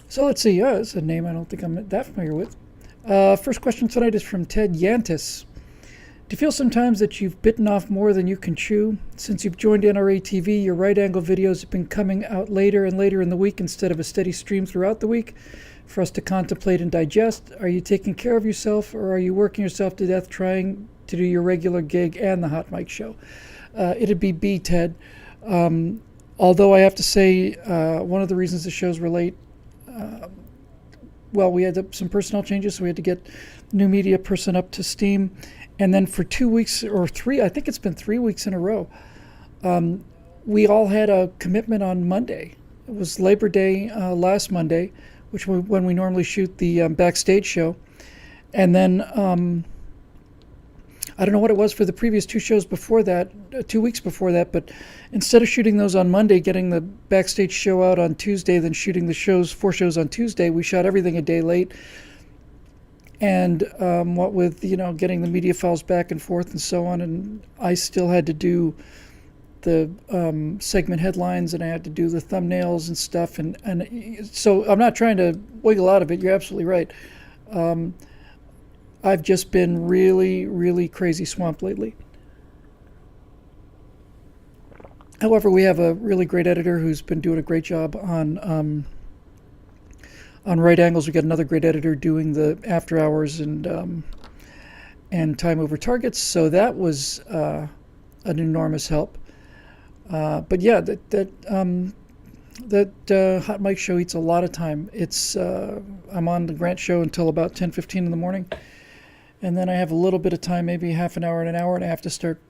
So let's see. It's a name I don't think I'm that familiar with. First question tonight is from Ted Yantis. Do you feel sometimes that you've bitten off more than you can chew? Since you've joined NRA TV, your right angle videos have been coming out later and later in the week instead of a steady stream throughout the week for us to contemplate and digest. Are you taking care of yourself, or are you working yourself to death trying to do your regular gig and the hot mic show? It'd be B, Ted. Although I have to say, one of the reasons the shows were late, we had some personnel changes, so we had to get new media person up to steam. And then for 2 weeks or three, I think it's been 3 weeks in a row, we all had a commitment on Monday. It was Labor Day last Monday, which when we normally shoot the backstage show. And then I don't know what it was for the previous two shows before that, 2 weeks before that, but instead of shooting those on Monday, getting the backstage show out on Tuesday, then shooting the four shows on Tuesday, we shot everything a day late. And what with, getting the media files back and forth and so on, and I still had to do the segment headlines, and I had to do the thumbnails and stuff, and so I'm not trying to wiggle out of it. You're absolutely right. I've just been really, really crazy swamped lately. However, we have a really great editor who's been doing a great job on right angles. We got another great editor doing the after hours and time over targets. So that was an enormous help. But yeah, that hot mic show eats a lot of time. It's I'm on the Grant show until about 10:15 in the morning, and then I have a little bit of time, maybe half an hour and an hour, and I have to start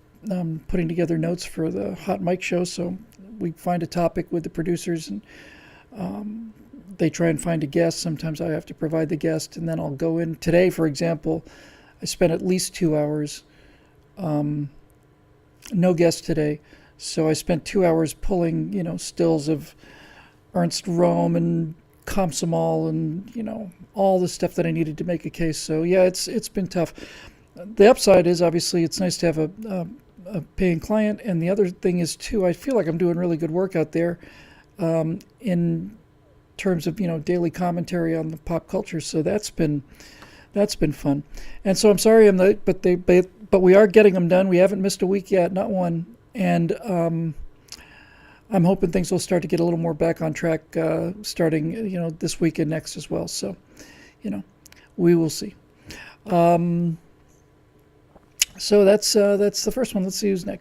putting together notes for the hot mic show. So we find a topic with the producers, and they try and find a guest. Sometimes I have to provide the guest, and then I'll go in. Today, for example, I spent at least 2 hours. No guest today, so I spent 2 hours pulling, stills of Ernst Röhm and Komsomol and, all the stuff that I needed to make a case. So yeah, it's been tough. The upside is obviously it's nice to have a paying client, and the other thing is too, I feel like I'm doing really good work out there in terms of daily commentary on the pop culture. So that's been fun. And so I'm sorry I'm late, but we are getting them done. We haven't missed a week yet, not one. And I'm hoping things will start to get a little more back on track starting this week and next as well. So we will see. So that's the first one. Let's see who's next.